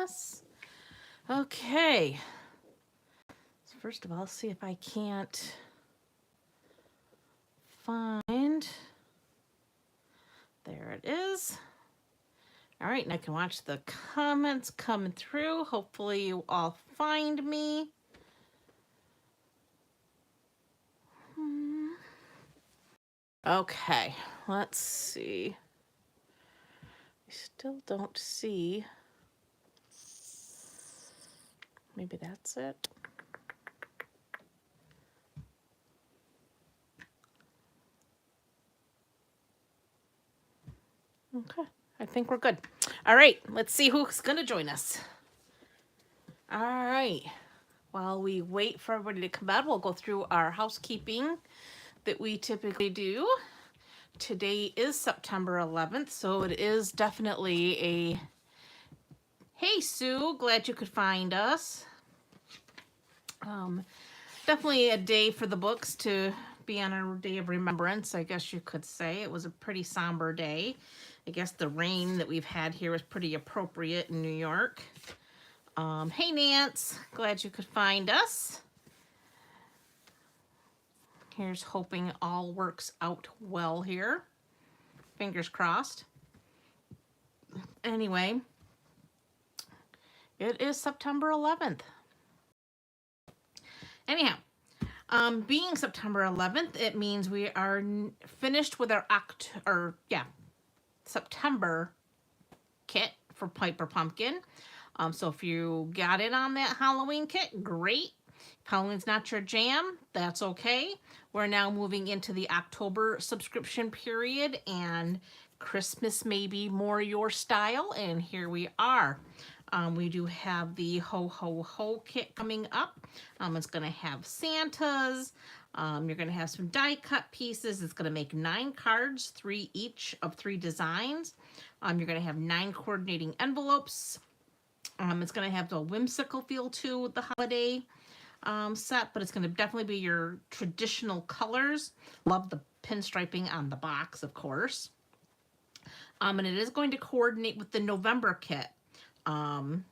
this. Okay. So first of all, see if I can't find. There it is. All right, and I can watch the comments coming through. Hopefully you all find me. Okay, let's see. I still don't see. Maybe that's it. Okay, I think we're good. All right, let's see who's gonna join us. All right, while we wait for everybody to come out, we'll go through our housekeeping that we typically do. Today is September 11th, so it is definitely a, hey Sue, glad you could find us. Definitely a day for the books to be on a day of remembrance, I guess you could say. It was a pretty somber day. I guess the rain that we've had here was pretty appropriate in New York. Hey Nance, glad you could find us. Here's hoping all works out well here. Fingers crossed. Anyway, it is September 11th. Anyhow, being September 11th, it means we are finished with our September kit for Piper Pumpkin. So if you got in on that Halloween kit, great. If Halloween's not your jam, that's okay. We're now moving into the October subscription period, and Christmas may be more your style, and here we are. We do have the Ho Ho Ho kit coming up. It's going to have Santas. You're going to have some die cut pieces. It's going to make 9 cards, 3 each of 3 designs. You're going to have 9 coordinating envelopes. It's going to have the whimsical feel too with the holiday set, but it's going to definitely be your traditional colors. Love the pinstriping on the box, of course. And it is going to coordinate with the November kit and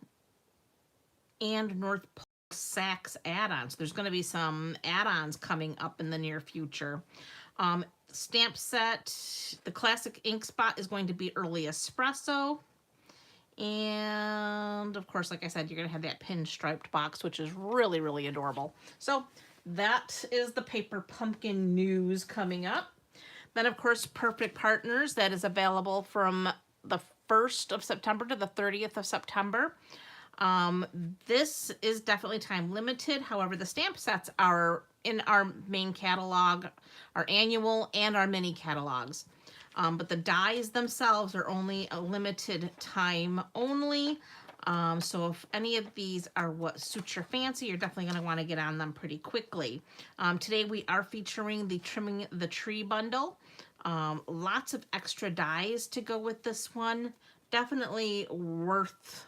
North Pole Saks add-ons. There's going to be some add-ons coming up in the near future. Stamp set, the classic ink spot is going to be early espresso. And of course, like I said, you're going to have that pinstriped box, which is really, really adorable. So that is the Paper Pumpkin news coming up. Then, of course, Perfect Partners, that is available from the 1st of September to the 30th of September. This is definitely time limited. However, the stamp sets are in our main catalog, our annual and our mini catalogs. But the dies themselves are only a limited time only. So if any of these are what suits your fancy, you're definitely going to want to get on them pretty quickly. Today we are featuring the Trimming the Tree bundle. Lots of extra dies to go with this one. Definitely worth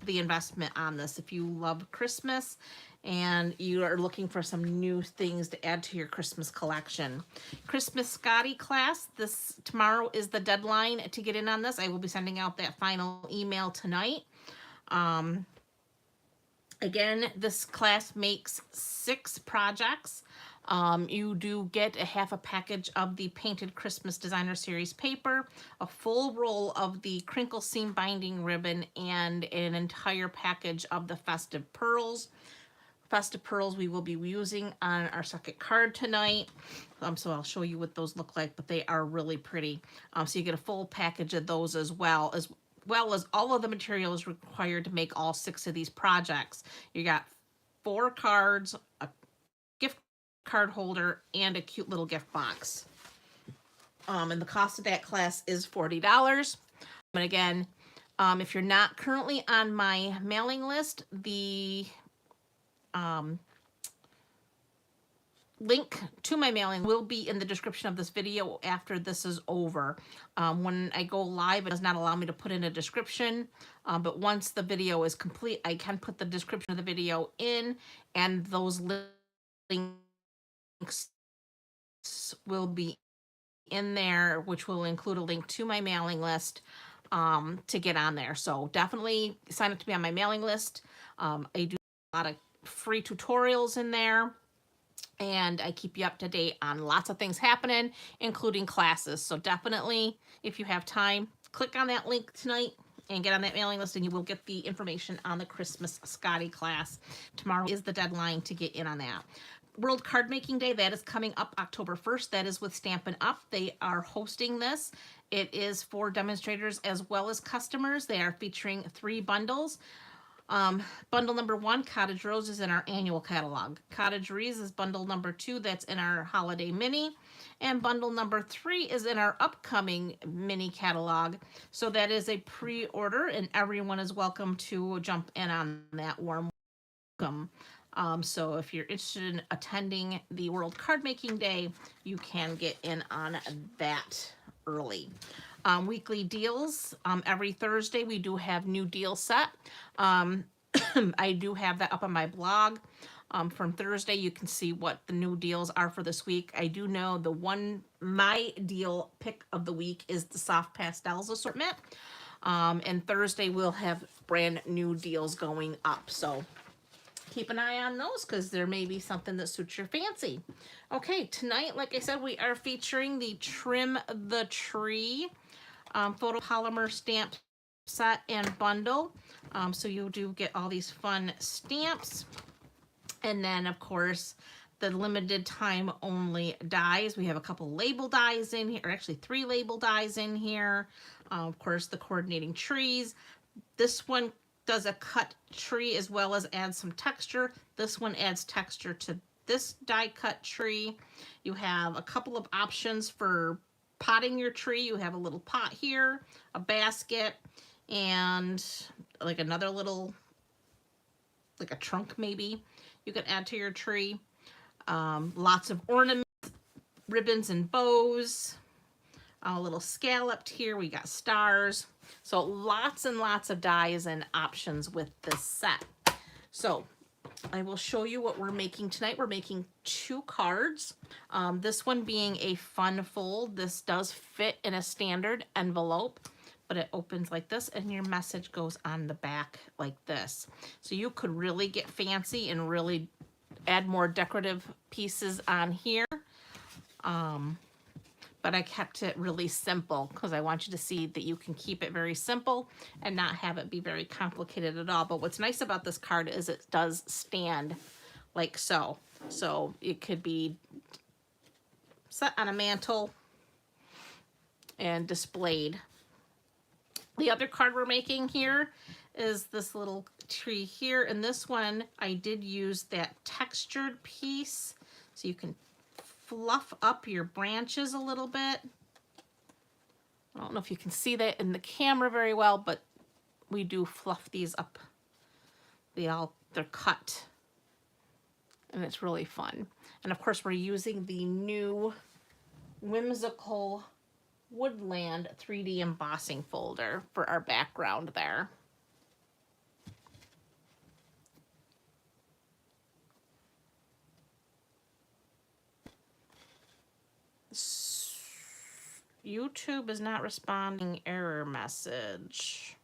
the investment on this if you love Christmas and you are looking for some new things to add to your Christmas collection. Christmas Scotty class, tomorrow is the deadline to get in on this. I will be sending out that final email tonight. Again, this class makes 6 projects. You do get a half a package of the Painted Christmas Designer Series paper, a full roll of the crinkle seam binding ribbon, and an entire package of the Festive Pearls. Festive Pearls we will be using on our second card tonight. So I'll show you what those look like, but they are really pretty. So you get a full package of those as well as all of the materials required to make all 6 of these projects. You got 4 cards, a gift card holder, and a cute little gift box. And the cost of that class is $40. But again, if you're not currently on my mailing list, the link to my mailing will be in the description of this video after this is over. When I go live, it does not allow me to put in a description, but once the video is complete, I can put the description of the video in, and those links will be in there, which will include a link to my mailing list. to get on there. So definitely sign up to be on my mailing list. I do a lot of free tutorials in there, and I keep you up to date on lots of things happening, including classes. So definitely, if you have time, click on that link tonight and get on that mailing list, and you will get the information on the Christmas Scotty class. Tomorrow is the deadline to get in on that. World Card Making Day, that is coming up October 1st. That is with Stampin' Up. They are hosting this. It is for demonstrators as well as customers. They are featuring 3 bundles. Bundle number 1, Cottage Rose, is in our annual catalog. Cottage Rees is bundle number 2, that's in our holiday mini. And bundle number 3 is in our upcoming mini catalog. So that is a pre-order, and everyone is welcome to jump in on that warm welcome. So if you're interested in attending the World Card Making Day, you can get in on that early. Weekly deals. Every Thursday we do have new deal set. I do have that up on my blog. From Thursday, you can see what the new deals are for this week. I do know my deal pick of the week is the Soft Pastels assortment. And Thursday we'll have brand new deals going up. So keep an eye on those, because there may be something that suits your fancy. Okay, tonight, like I said, we are featuring the Trim the Tree photopolymer stamp set and bundle. So you do get all these fun stamps. And then, of course, the limited time only dies. We have a couple label dies in here, or actually 3 label dies in here. Of course, the coordinating trees. This one does a cut tree as well as adds some texture. This one adds texture to this die cut tree. You have a couple of options for potting your tree. You have a little pot here, a basket, and like another little, like a trunk maybe you can add to your tree. Lots of ornaments, ribbons and bows, a little scalloped here. We got stars. So lots and lots of dies and options with this set. So I will show you what we're making tonight. We're making 2 cards. This one being a fun fold. This does fit in a standard envelope, but it opens like this, and your message goes on the back like this. So you could really get fancy and really add more decorative pieces on here. But I kept it really simple because I want you to see that you can keep it very simple and not have it be very complicated at all. But what's nice about this card is it does stand like so. So it could be set on a mantle and displayed. The other card we're making here is this little tree here. And this one, I did use that textured piece. So you can fluff up your branches a little bit. I don't know if you can see that in the camera very well, but we do fluff these up. They're cut, and it's really fun. And of course, we're using the new Whimsical Woodland 3D embossing folder for our background there. YouTube is not responding, error message.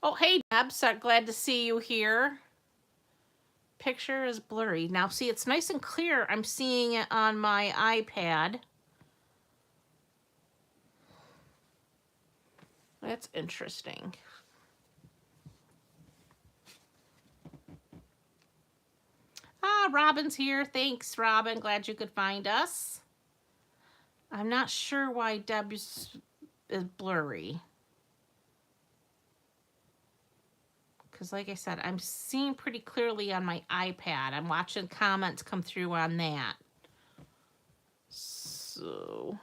Oh, hey, Deb, so glad to see you here. Picture is blurry. Now, see, it's nice and clear. I'm seeing it on my iPad. That's interesting. Ah, Robin's here. Thanks, Robin. Glad you could find us. I'm not sure why Deb's is blurry. Because like I said, I'm seeing pretty clearly on my iPad. I'm watching comments come through on that. So,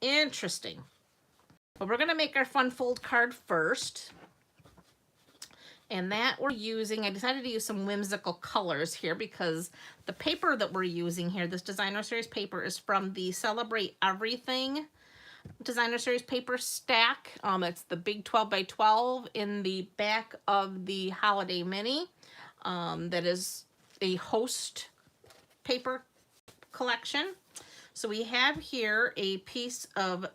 interesting. But we're going to make our fun fold card first. And that we're using, I decided to use some whimsical colors here because the paper that we're using here, this designer series paper, is from the Celebrate Everything designer series paper stack. It's the big 12 by 12 in the back of the holiday mini. That is a host paper collection. So we have here a piece of,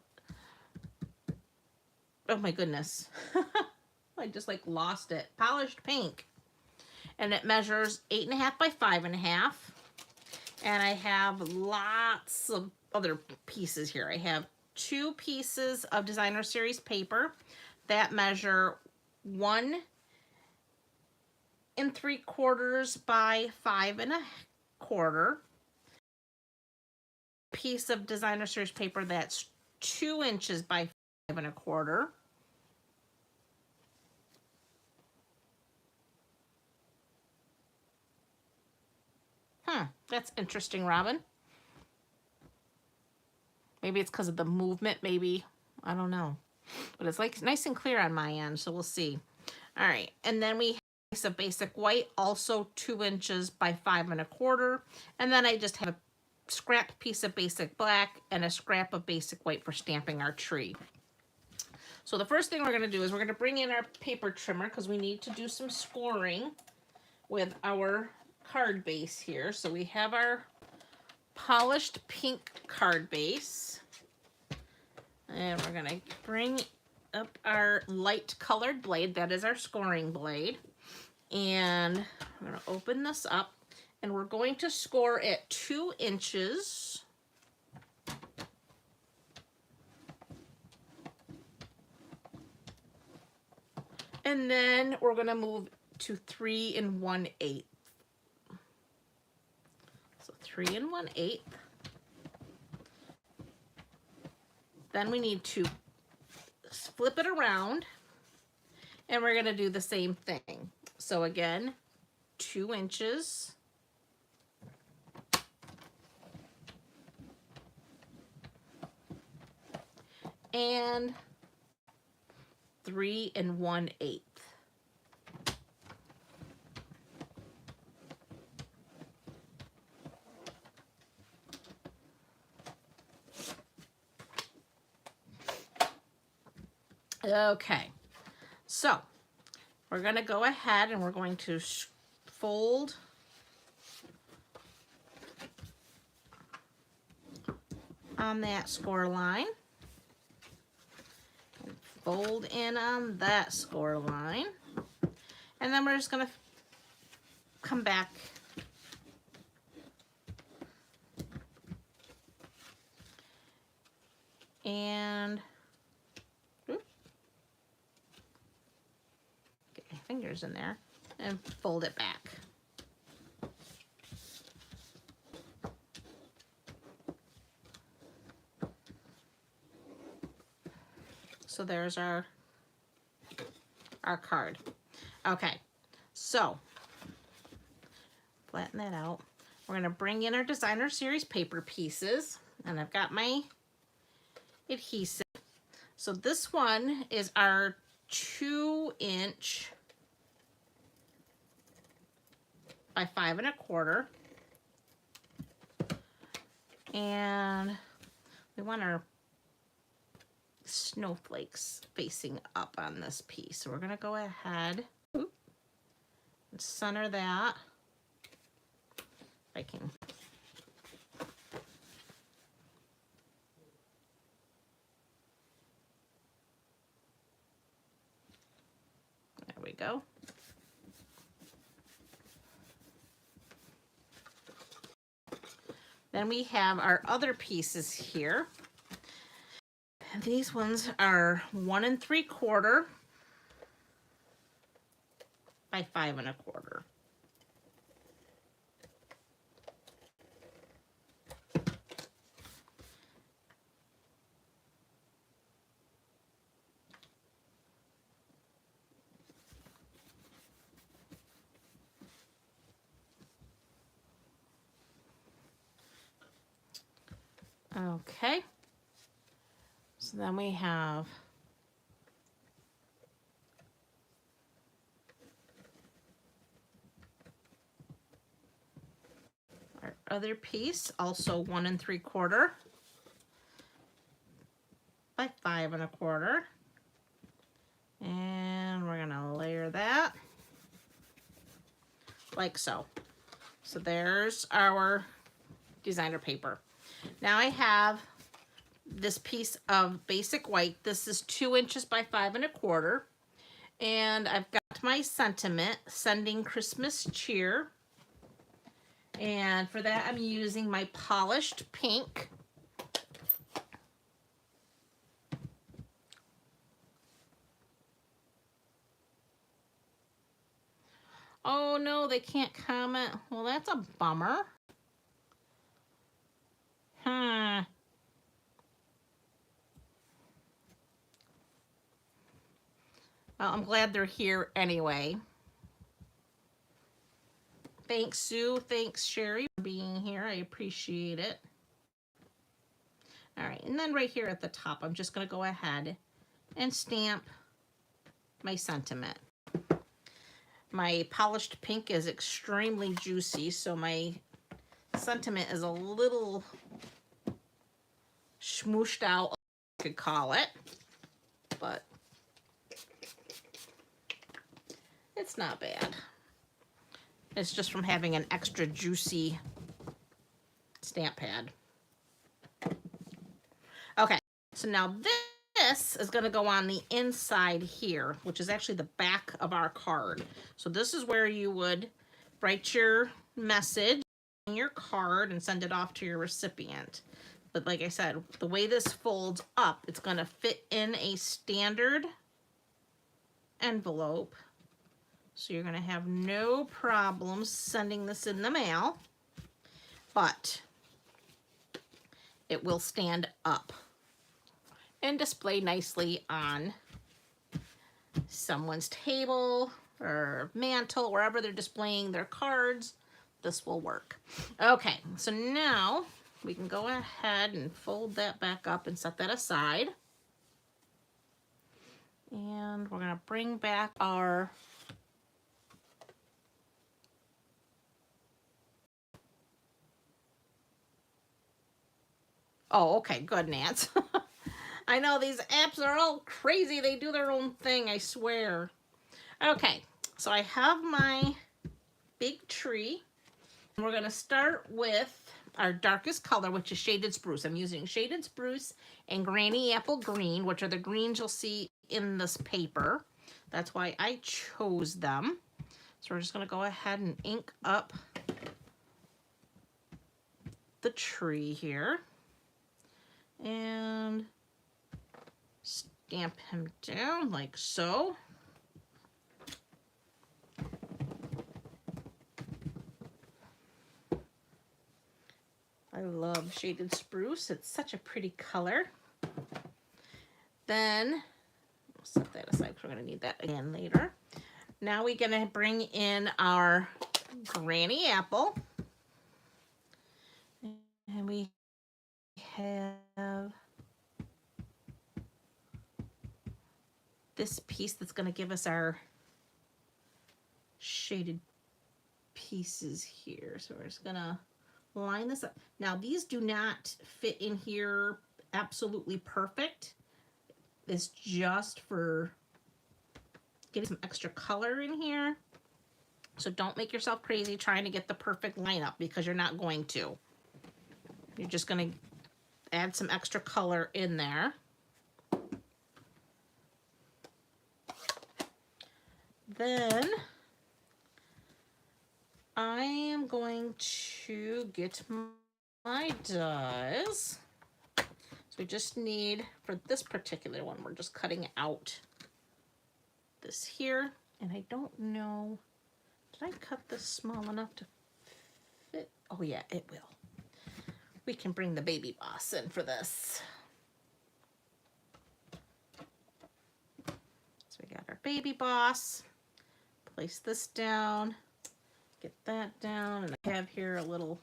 oh my goodness, I just like lost it, polished pink. And it measures 8.5 by 5.5. And I have lots of other pieces here. I have 2 pieces of designer series paper that measure 1 3/4 by 5 1/4. Piece of designer series paper that's 2 inches by 5 1/4. That's interesting, Robin. Maybe it's because of the movement, maybe. I don't know. But it's like nice and clear on my end, so we'll see. All right, and then we have a piece of basic white, also 2 inches by 5 1/4. And then I just have a scrap piece of basic black and a scrap of basic white for stamping our tree. So the first thing we're going to do is we're going to bring in our paper trimmer because we need to do some scoring with our card base here. So we have our polished pink card base. And we're going to bring up our light colored blade. That is our scoring blade. And I'm going to open this up. And we're going to score at 2 inches. And then we're going to move to 3 1/8. So 3 1/8. Then we need to flip it around. And we're going to do the same thing. So again, 2 inches. And 3 1/8. Okay, so we're going to go ahead and we're going to fold on that score line. And fold in on that score line. And then we're just going to come back and fingers in there and fold it back. So there's our card. Okay, so flatten that out. We're going to bring in our designer series paper pieces, and I've got my adhesive. So this one is our 2 inch by 5 1/4. And we want our snowflakes facing up on this piece. So we're going to go ahead and center that. If I can. There we go. Then we have our other pieces here. And these ones are 1 3/4 by 5 1/4. Okay. So then we have our other piece, also 1 3/4 by 5 1/4. And we're gonna layer that like so. So there's our designer paper. Now I have this piece of basic white. This is 2 inches by 5 1/4. And I've got my sentiment, sending Christmas cheer. And for that, I'm using my polished pink. Oh no, they can't comment. Well, that's a bummer. Well, I'm glad they're here anyway. Thanks, Sue. Thanks, Sherry, for being here. I appreciate it. All right, and then right here at the top, I'm just going to go ahead and stamp my sentiment. My polished pink is extremely juicy, so my sentiment is a little smooshed out, I could call it, but it's not bad. It's just from having an extra juicy stamp pad. Okay, so now this is going to go on the inside here, which is actually the back of our card. So this is where you would write your message in your card and send it off to your recipient. But like I said, the way this folds up, it's going to fit in a standard envelope. So you're going to have no problems sending this in the mail, but it will stand up and display nicely on someone's table or mantle, wherever they're displaying their cards. This will work. Okay, so now we can go ahead and fold that back up and set that aside. And we're going to bring back our oh, okay, good, Nance. I know these apps are all crazy. They do their own thing, I swear. Okay, so I have my big tree. We're going to start with our darkest color, which is Shaded Spruce. I'm using Shaded Spruce and Granny Apple Green, which are the greens you'll see in this paper. That's why I chose them. So we're just going to go ahead and ink up the tree here. And stamp him down like so. I love Shaded Spruce. It's such a pretty color. Then we'll set that aside because we're going to need that again later. Now we're going to bring in our Granny Apple. And we have this piece that's going to give us our shaded pieces here. So we're just going to line this up. Now these do not fit in here absolutely perfect. It's just for getting some extra color in here. So don't make yourself crazy trying to get the perfect lineup, because you're not going to. You're just going to add some extra color in there. Then I am going to get my dies. So we just need, for this particular one, we're just cutting out this here. And I don't know, did I cut this small enough to fit? Oh yeah, it will. We can bring the baby boss in for this. So we got our baby boss. Place this down. Get that down. And I have here a little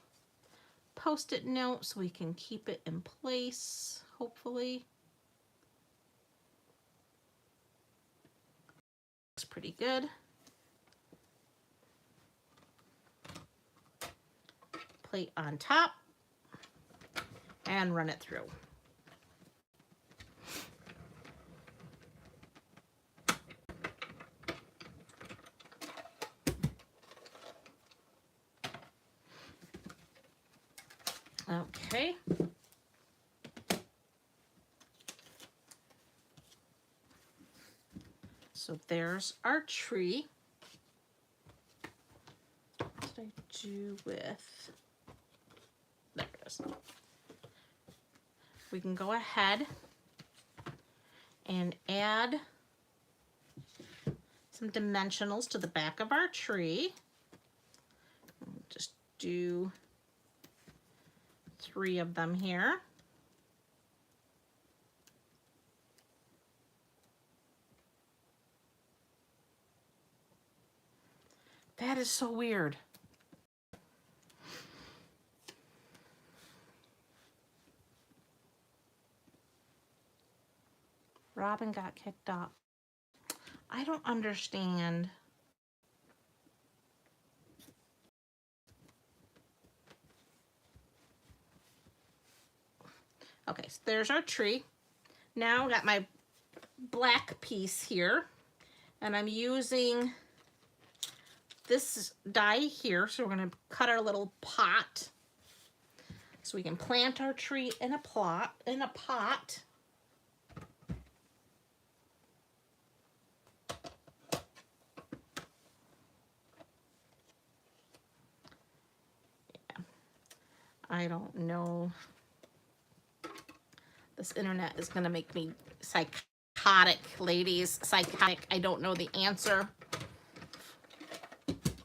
Post-it note so we can keep it in place, hopefully. Looks pretty good. Plate on top. And run it through. Okay, So there's our tree. What did I do with, there it is. We can go ahead and add some dimensionals to the back of our tree. Just do 3 of them here. That is so weird. Robin got kicked off. I don't understand. Okay, so there's our tree. Now I got my black piece here, and I'm using this die here. So we're gonna cut our little pot so we can plant our tree in a pot. I don't know. This internet is gonna make me psychotic, ladies. Psychotic. I don't know the answer.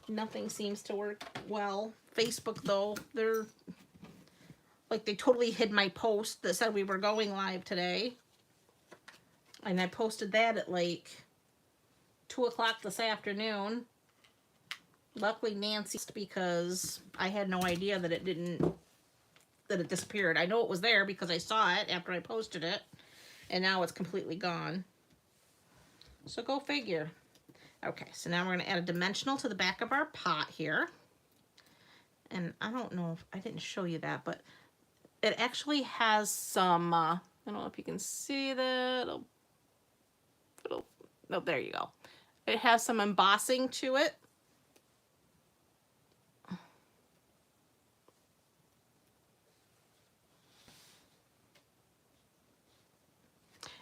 Nothing seems to work well. Facebook, though, they're like, they totally hid my post that said we were going live today. And I posted that at like 2 o'clock this afternoon. Luckily, Nancy, because I had no idea that it disappeared. I know it was there because I saw it after I posted it, and now it's completely gone. So go figure. Okay, so now we're going to add a dimensional to the back of our pot here. And I don't know if I didn't show you that, but it actually has some, I don't know if you can see that. No, there you go. It has some embossing to it.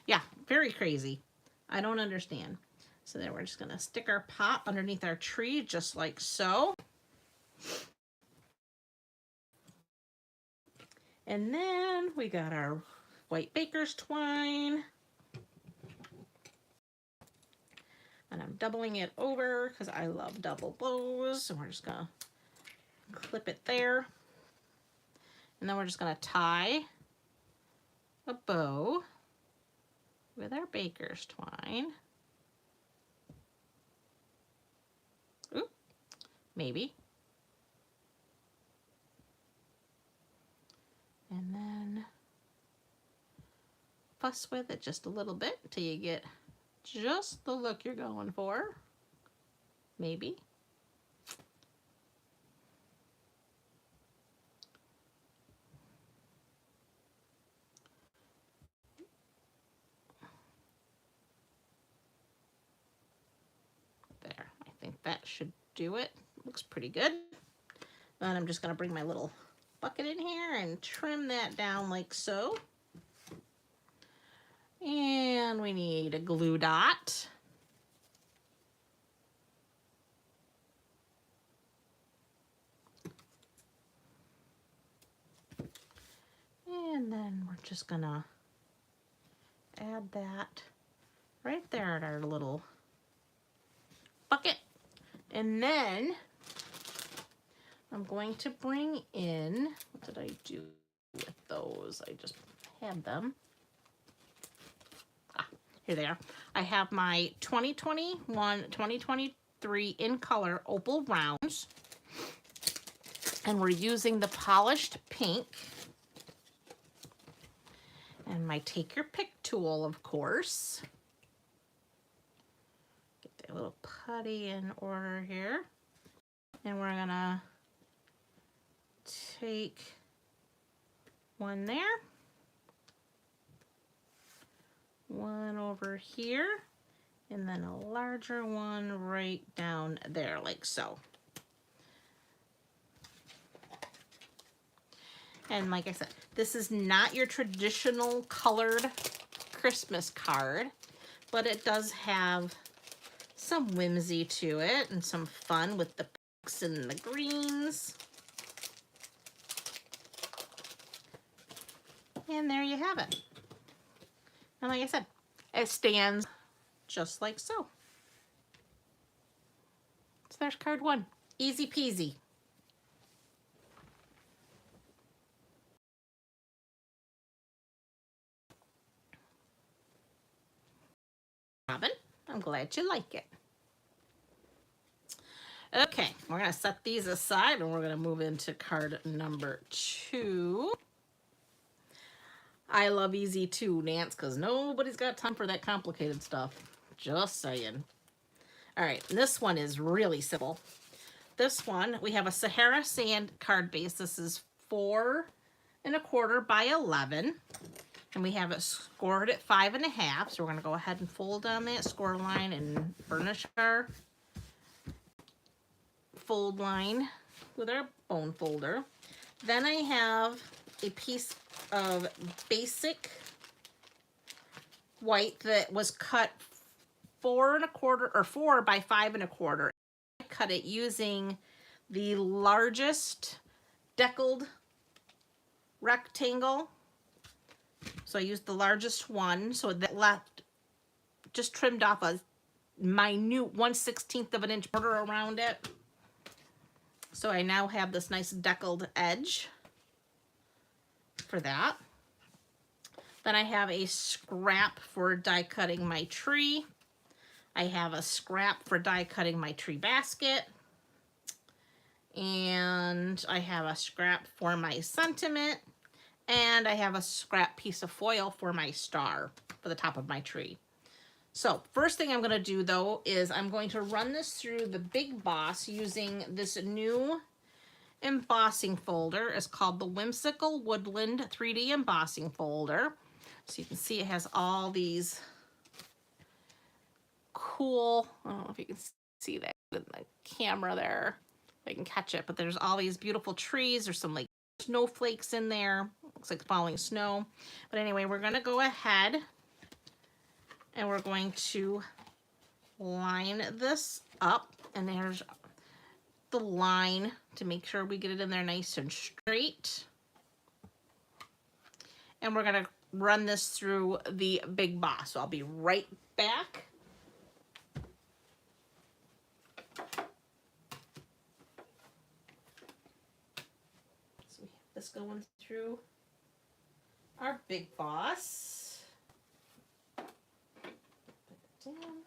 Yeah, very crazy. I don't understand. So then we're just gonna stick our pot underneath our tree, just like so. And then we got our white baker's twine. And I'm doubling it over because I love double bows. So we're just gonna clip it there. And then we're just gonna tie a bow with our baker's twine. Oop, maybe. And then fuss with it just a little bit until you get just the look you're going for. Maybe. There, I think that should do it. Looks pretty good. Then I'm just gonna bring my little bucket in here and trim that down like so. And we need a glue dot. And then we're just gonna add that right there at our little bucket. And then I'm going to bring in, what did I do with those? I just had them. Ah, here they are. I have my 2023 in color opal rounds. And we're using the polished pink. And my take your pick tool, of course. Get that little putty in order here. And we're gonna take one there, one over here, and then a larger one right down there, like so. And like I said, this is not your traditional colored Christmas card, but it does have some whimsy to it and some fun with the pinks and the greens. And there you have it. And like I said, it stands just like so. So there's card 1. Easy peasy. Robin, I'm glad you like it. Okay, we're going to set these aside and we're going to move into card number 2. I love easy too, Nance, because nobody's got time for that complicated stuff. Just saying. All right, this one is really simple. This one, we have a Sahara Sand card base. This is 4 1/4 by 11. And we have it scored at 5 1/2. So we're going to go ahead and fold on that score line and burnish our fold line with our bone folder. Then I have a piece of basic white that was cut 4 1/4 or 4 by 5 1/4. I cut it using the largest deckled rectangle. So I used the largest one. So that left, just trimmed off a minute 1/16 of an inch border around it. So I now have this nice deckled edge for that. Then I have a scrap for die cutting my tree. I have a scrap for die cutting my tree basket. And I have a scrap for my sentiment. And I have a scrap piece of foil for my star for the top of my tree. So first thing I'm going to do though is I'm going to run this through the Big Boss using this new embossing folder. It's called the Whimsical Woodland 3D embossing folder. So you can see it has all these cool, I don't know if you can see that in the camera there. If I can catch it, but there's all these beautiful trees. There's some like snowflakes in there. Looks like falling snow. But anyway, we're going to go ahead and we're going to line this up. And there's the line to make sure we get it in there nice and straight. And we're going to run this through the Big Boss. So I'll be right back. So we have this going through our Big Boss. Put it down.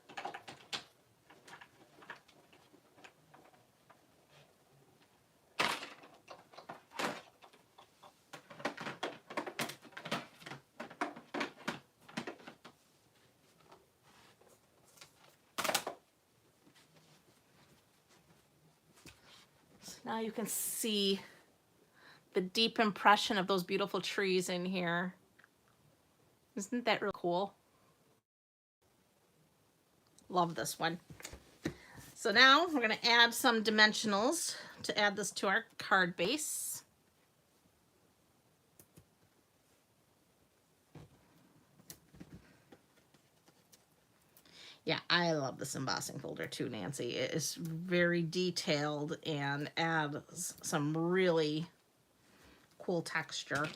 So now you can see the deep impression of those beautiful trees in here. Isn't that real cool? Love this one. So now we're going to add some dimensionals to add this to our card base. Yeah, I love this embossing folder too, Nancy. It is very detailed and adds some really cool texture.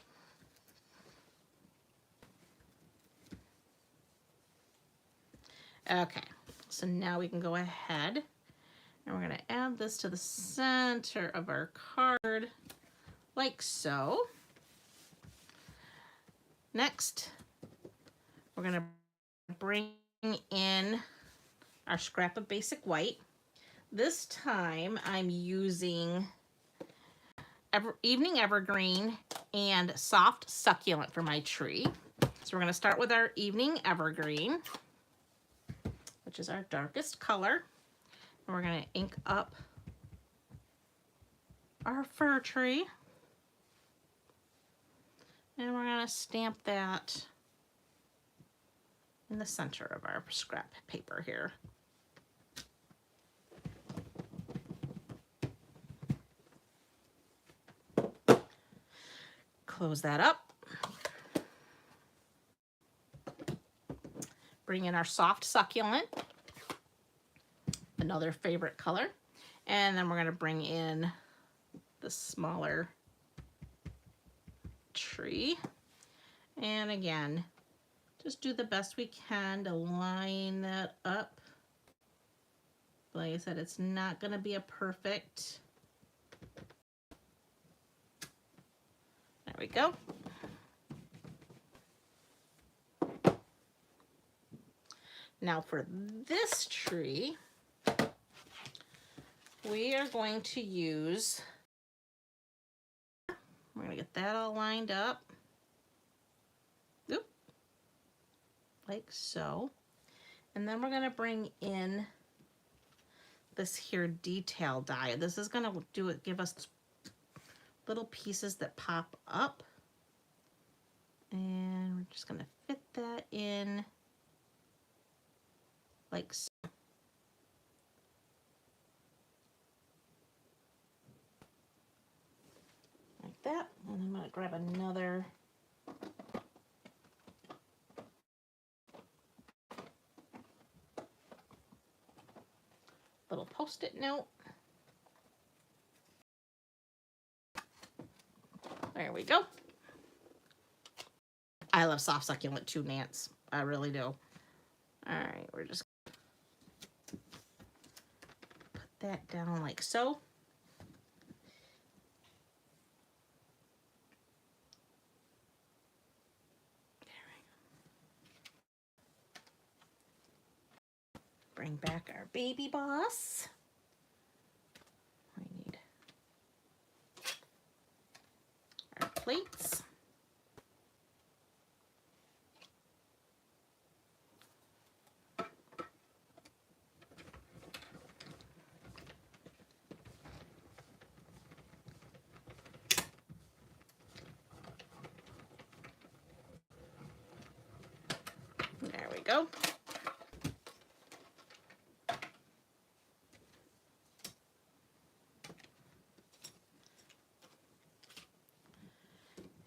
Okay, so now we can go ahead and we're going to add this to the center of our card like so. Next, we're going to bring in our scrap of basic white. This time I'm using Evening Evergreen and Soft Succulent for my tree. So we're going to start with our Evening Evergreen, which is our darkest color. And we're going to ink up our fir tree. And we're going to stamp that in the center of our scrap paper here. Close that up. Bring in our Soft Succulent. another favorite color. And then we're going to bring in the smaller tree. And again, just do the best we can to line that up. Like I said, it's not going to be a perfect. There we go. Now for this tree, we are going to use, we're going to get that all lined up. Oop. Like so. And then we're going to bring in this here detail die. This is going to give us little pieces that pop up. And we're just going to fit that in like so. Like that. And I'm going to grab another little Post-it note. There we go. I love soft succulent too, Nance. I really do. All right, we're just put that down like so. Bring back our baby boss. We need our plates. There we go.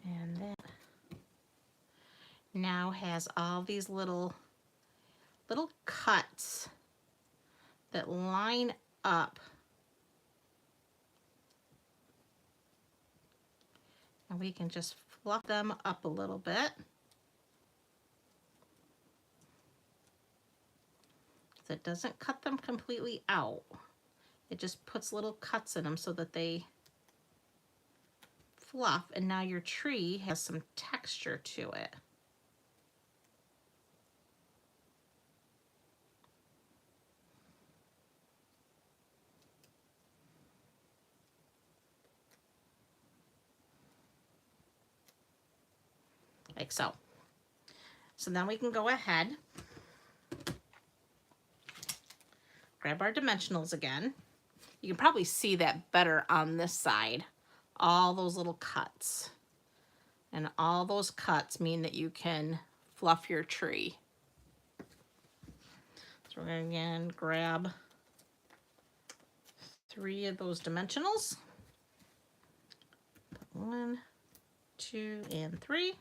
And that now has all these little cuts that line up. And we can just fluff them up a little bit. So it doesn't cut them completely out. It just puts little cuts in them so that they fluff, and now your tree has some texture to it. Like so. So then we can go ahead, grab our dimensionals again. You can probably see that better on this side. All those little cuts. And all those cuts mean that you can fluff your tree. So we're going to again grab 3 of those dimensionals. 1, 2, and 3.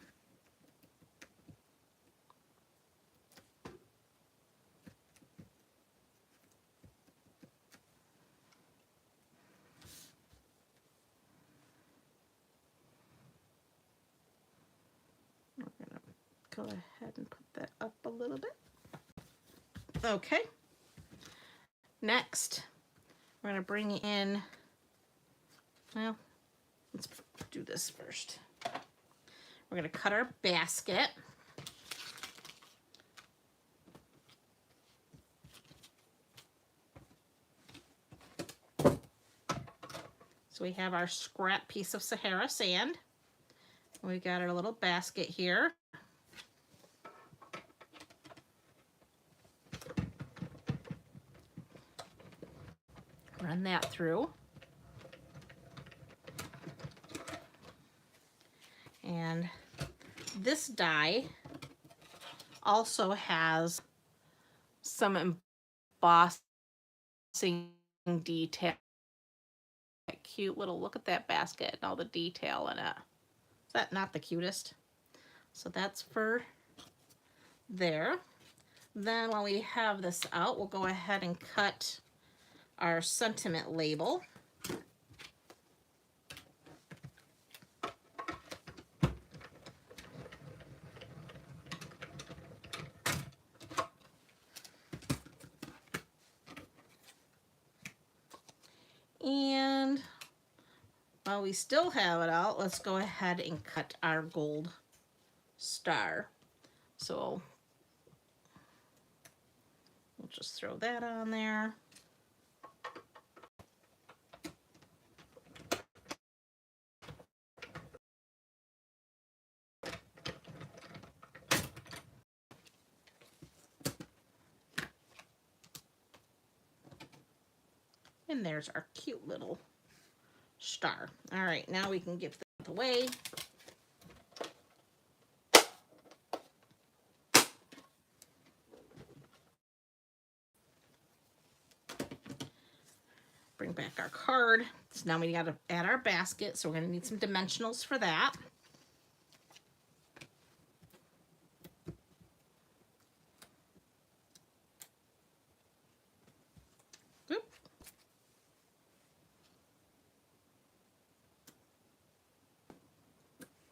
Go ahead and put that up a little bit. Okay. Next, we're going to bring in, well, let's do this first. We're going to cut our basket. So we have our scrap piece of Sahara sand. We got our little basket here. Run that through. And this die also has some embossing detail. That cute little, look at that basket and all the detail in it. Is that not the cutest? So that's for there. Then while we have this out, we'll go ahead and cut our sentiment label. And while we still have it out, let's go ahead and cut our gold star. So we'll just throw that on there. And there's our cute little star. All right, now we can get that away. Bring back our card. So now we got to add our basket, so we're going to need some dimensionals for that. Oop.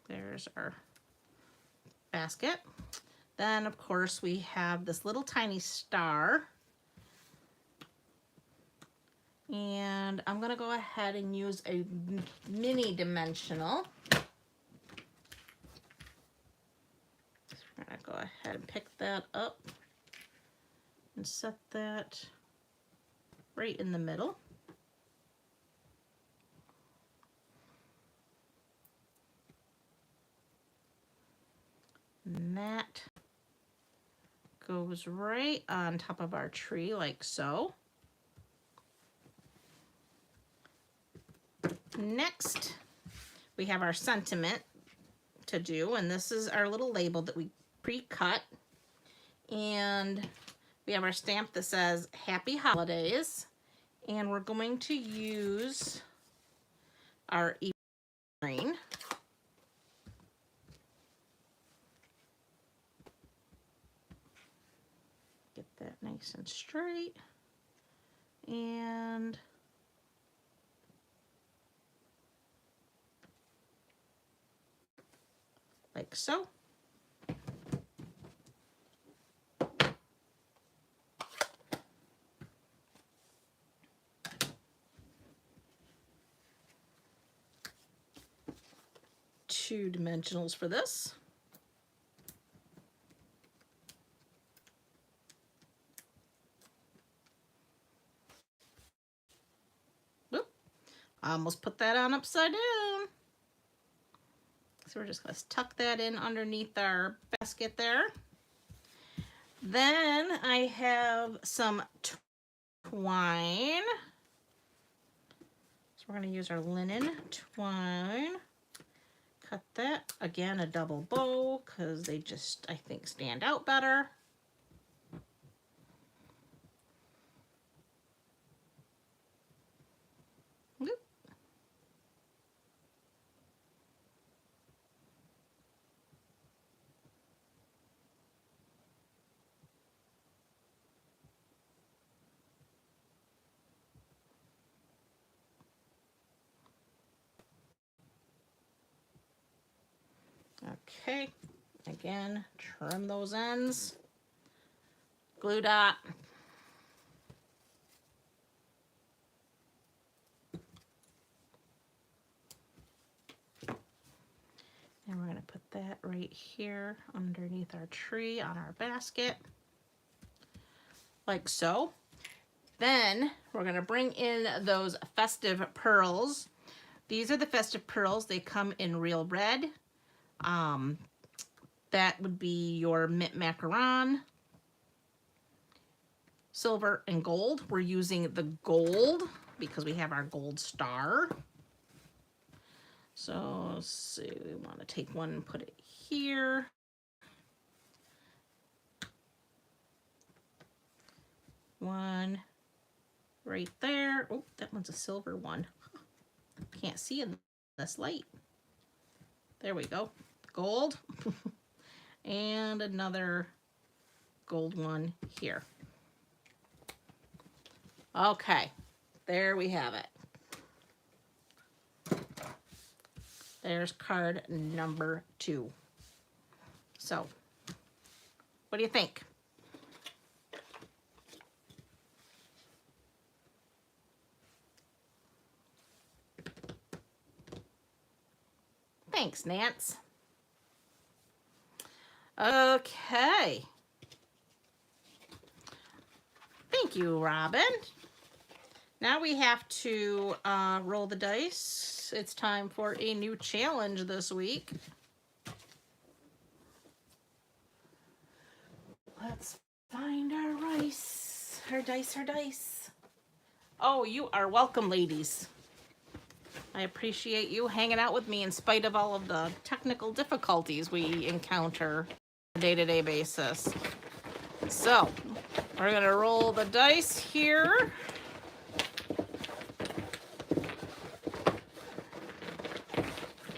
There's our basket. Then, of course, we have this little tiny star. And I'm going to go ahead and use a mini dimensional. So we're going to go ahead and pick that up and set that right in the middle. And that goes right on top of our tree like so. Next, we have our sentiment to do, and this is our little label that we pre-cut. And we have our stamp that says Happy Holidays, and we're going to use our green. Get that nice and straight. And like so. Two dimensionals for this. Whoop. I almost put that on upside down. So we're just going to tuck that in underneath our basket there. Then I have some twine. So we're going to use our linen twine. Cut that. Again, a double bow because they just, I think, stand out better. Whoop. Okay, again, trim those ends. Glue dot. And we're going to put that right here underneath our tree on our basket, like so. Then we're going to bring in those Festive Pearls. These are the Festive Pearls. They come in real red. That would be your mint macaron, silver, and gold. We're using the gold because we have our gold star. So let's see, we want to take one and put it here. One right there. Oh, that one's a silver one. Can't see in this light. There we go. Gold. And another gold one here. Okay. there we have it. There's card number 2. So, what do you think? Thanks, Nance. Okay. Thank you, Robin. Now we have to roll the dice. It's time for a new challenge this week. Let's find our rice. Our dice. Oh, you are welcome, ladies. I appreciate you hanging out with me in spite of all of the technical difficulties we encounter on a day-to-day basis. So, we're going to roll the dice here.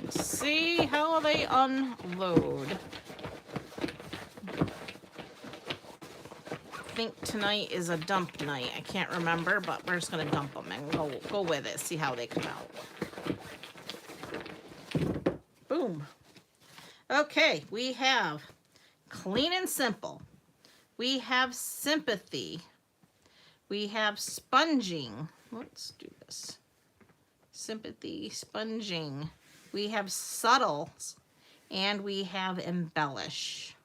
Let's see how they unload. I think tonight is a dump night. I can't remember, but we're just going to dump them and go with it, see how they come out. Boom. Okay, we have Clean and Simple. We have Sympathy. We have Sponging. Let's do this. Sympathy, Sponging. We have Subtle. And we have Embellish.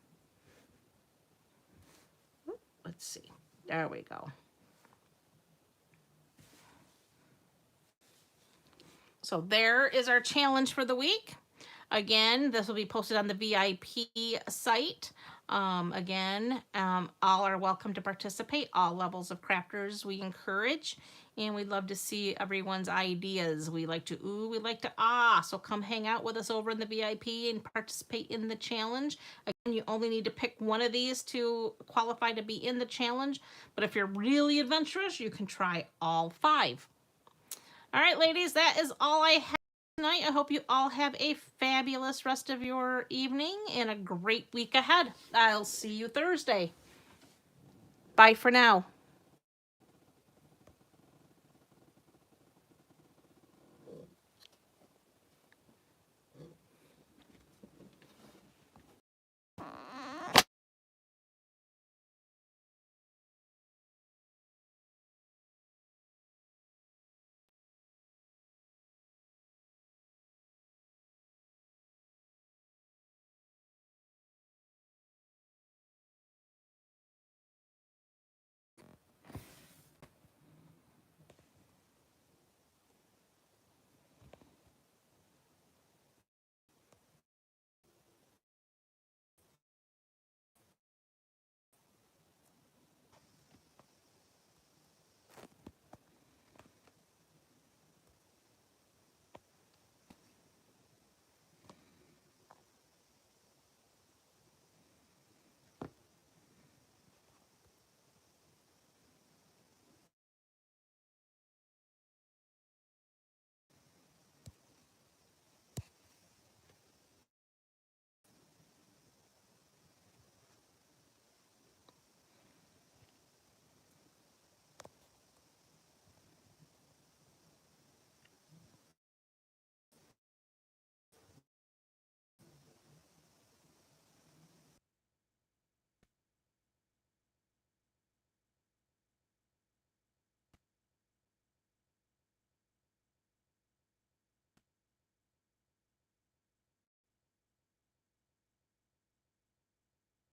Let's see. There we go. So there is our challenge for the week. Again, this will be posted on the VIP site. All are welcome to participate. All levels of crafters we encourage. And we'd love to see everyone's ideas. We like to ooh, we like to ah. So come hang out with us over in the VIP and participate in the challenge. Again, you only need to pick one of these to qualify to be in the challenge. But if you're really adventurous, you can try all 5. All right, ladies, that is all I have tonight. I hope you all have a fabulous rest of your evening and a great week ahead. I'll see you Thursday. Bye for now.